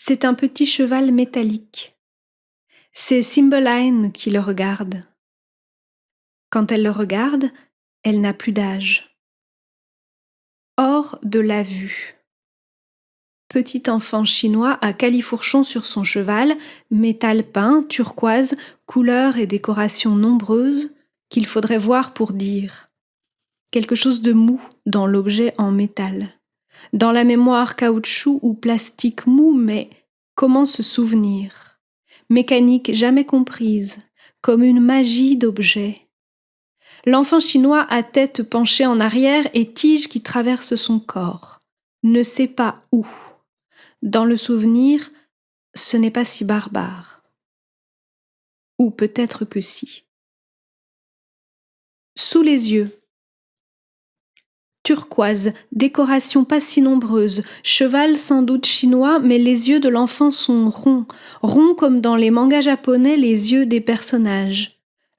C'est un petit cheval métallique. C'est Cymbeline qui le regarde. Quand elle le regarde, elle n'a plus d'âge. Hors de la vue. Petit enfant chinois à califourchon sur son cheval, métal peint, turquoise, couleurs et décorations nombreuses qu'il faudrait voir pour dire. Quelque chose de mou dans l'objet en métal. Dans la mémoire caoutchouc ou plastique mou, mais comment se souvenir? Mécanique jamais comprise, comme une magie d'objet. L'enfant chinois à tête penchée en arrière et tige qui traverse son corps. Ne sait pas où. Dans le souvenir, ce n'est pas si barbare. Ou peut-être que si. Sous les yeux. Turquoise, décoration pas si nombreuse, cheval sans doute chinois, mais les yeux de l'enfant sont ronds, ronds comme dans les mangas japonais les yeux des personnages.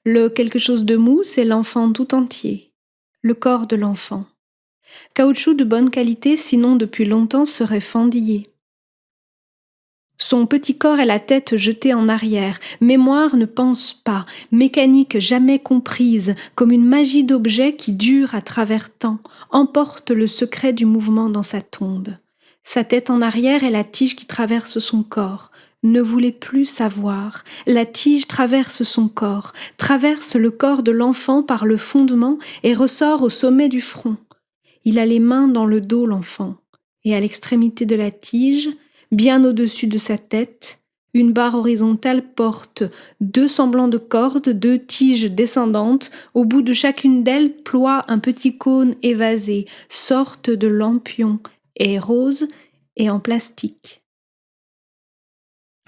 Le quelque chose de mou, c'est l'enfant tout entier, le corps de l'enfant. Caoutchouc de bonne qualité, sinon depuis longtemps serait fendillé. Son petit corps et la tête jetés en arrière, mémoire ne pense pas, mécanique jamais comprise, comme une magie d'objet qui dure à travers temps, emporte le secret du mouvement dans sa tombe. Sa tête en arrière et la tige qui traverse son corps, ne voulait plus savoir. La tige traverse son corps, traverse le corps de l'enfant par le fondement et ressort au sommet du front. Il a les mains dans le dos, l'enfant, et à l'extrémité de la tige, bien au-dessus de sa tête, une barre horizontale porte 2 semblants de cordes, 2 tiges descendantes. Au bout de chacune d'elles ploie un petit cône évasé, sorte de lampion, et rose et en plastique.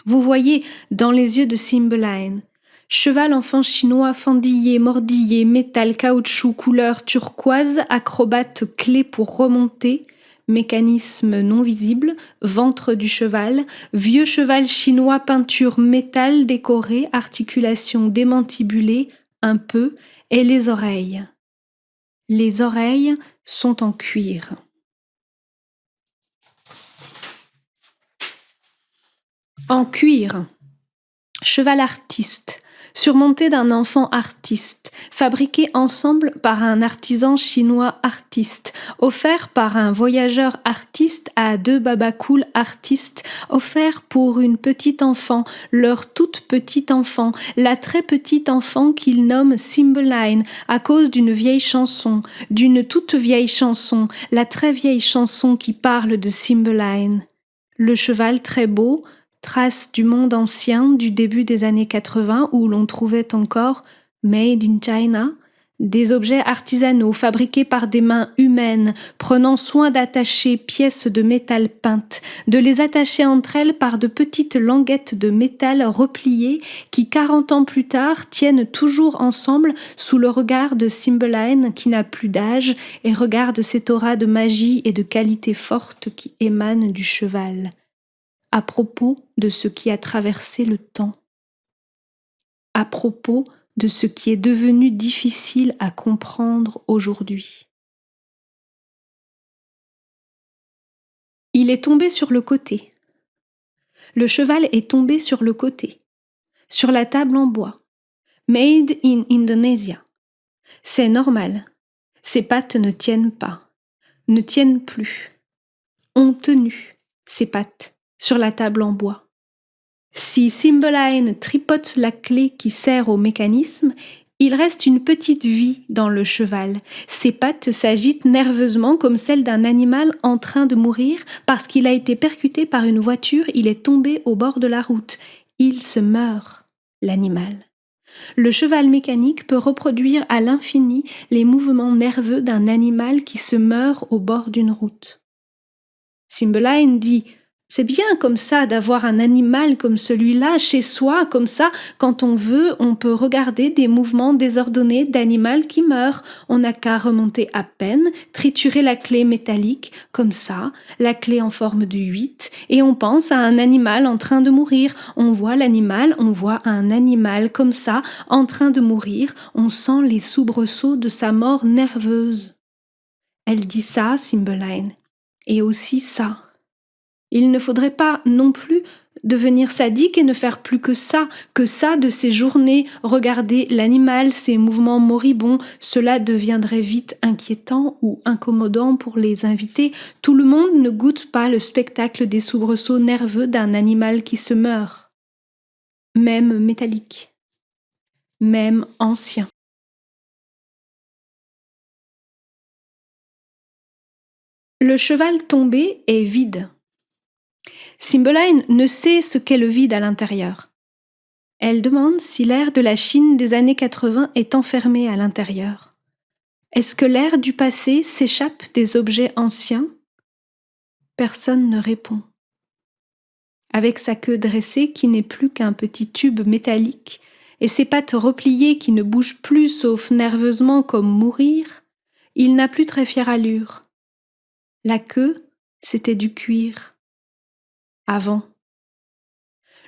Vous voyez dans les yeux de Cymbeline, cheval enfant chinois fendillé, mordillé, métal, caoutchouc, couleur turquoise, acrobate clé pour remonter, mécanisme non visible, ventre du cheval, vieux cheval chinois, peinture métal décorée, articulation démantibulée, un peu, et les oreilles. Les oreilles sont en cuir. En cuir. Cheval artiste, surmonté d'un enfant artiste, fabriqué ensemble par un artisan chinois artiste, offert par un voyageur artiste à 2 babacools artistes, offert pour une petite enfant, leur toute petite enfant, la très petite enfant qu'il nomme Cymbeline à cause d'une vieille chanson, d'une toute vieille chanson, la très vieille chanson qui parle de Cymbeline. Le cheval très beau, trace du monde ancien du début des années 80 où l'on trouvait encore Made in China, des objets artisanaux fabriqués par des mains humaines, prenant soin d'attacher pièces de métal peintes, de les attacher entre elles par de petites languettes de métal repliées qui 40 ans plus tard tiennent toujours ensemble sous le regard de Cymbeline qui n'a plus d'âge et regarde cette aura de magie et de qualité forte qui émane du cheval. À propos de ce qui a traversé le temps, à propos de ce qui est devenu difficile à comprendre aujourd'hui. Il est tombé sur le côté. Le cheval est tombé sur le côté, sur la table en bois. Made in Indonesia. C'est normal. Ses pattes ne tiennent pas, ne tiennent plus. Ont tenu, ses pattes, sur la table en bois. Si Cymbeline tripote la clé qui sert au mécanisme, il reste une petite vie dans le cheval. Ses pattes s'agitent nerveusement comme celles d'un animal en train de mourir parce qu'il a été percuté par une voiture, il est tombé au bord de la route. Il se meurt, l'animal. Le cheval mécanique peut reproduire à l'infini les mouvements nerveux d'un animal qui se meurt au bord d'une route. Cymbeline dit « C'est bien comme ça d'avoir un animal comme celui-là chez soi, comme ça, quand on veut, on peut regarder des mouvements désordonnés d'animal qui meurt. On n'a qu'à remonter à peine, triturer la clé métallique, comme ça, la clé en forme de 8, et on pense à un animal en train de mourir. On voit l'animal, on voit un animal comme ça, en train de mourir, on sent les soubresauts de sa mort nerveuse. » Elle dit ça, Cymbeline, et aussi ça. Il ne faudrait pas non plus devenir sadique et ne faire plus que ça de ses journées, regarder l'animal, ses mouvements moribonds, cela deviendrait vite inquiétant ou incommodant pour les invités. Tout le monde ne goûte pas le spectacle des soubresauts nerveux d'un animal qui se meurt. Même métallique, même ancien. Le cheval tombé est vide. Cymbeline ne sait ce qu'est le vide à l'intérieur. Elle demande si l'air de la Chine des années 80 est enfermé à l'intérieur. Est-ce que l'air du passé s'échappe des objets anciens ? Personne ne répond. Avec sa queue dressée qui n'est plus qu'un petit tube métallique et ses pattes repliées qui ne bougent plus sauf nerveusement comme mourir, il n'a plus très fière allure. La queue, c'était du cuir. Avant.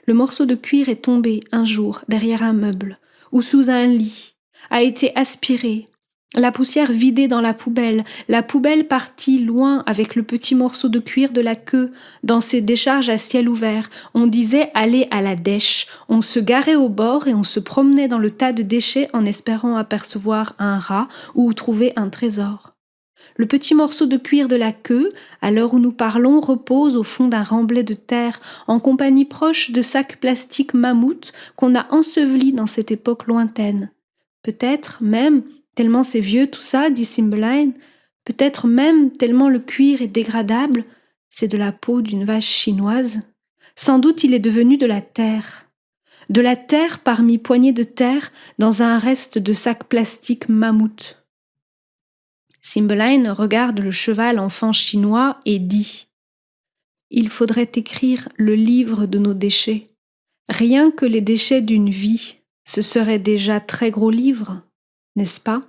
Le morceau de cuir est tombé un jour derrière un meuble ou sous un lit, a été aspiré, la poussière vidée dans la poubelle partie loin avec le petit morceau de cuir de la queue dans ses décharges à ciel ouvert. On disait aller à la dèche, on se garait au bord et on se promenait dans le tas de déchets en espérant apercevoir un rat ou trouver un trésor. Le petit morceau de cuir de la queue, à l'heure où nous parlons, repose au fond d'un remblai de terre, en compagnie proche de sacs plastiques mammouths qu'on a ensevelis dans cette époque lointaine. Peut-être même, tellement c'est vieux tout ça, dit Cymbeline, peut-être même tellement le cuir est dégradable, c'est de la peau d'une vache chinoise. Sans doute il est devenu de la terre. De la terre parmi poignées de terre dans un reste de sacs plastiques mammouths. Cymbeline regarde le cheval enfant chinois et dit « Il faudrait écrire le livre de nos déchets. Rien que les déchets d'une vie, ce serait déjà très gros livre, n'est-ce pas ?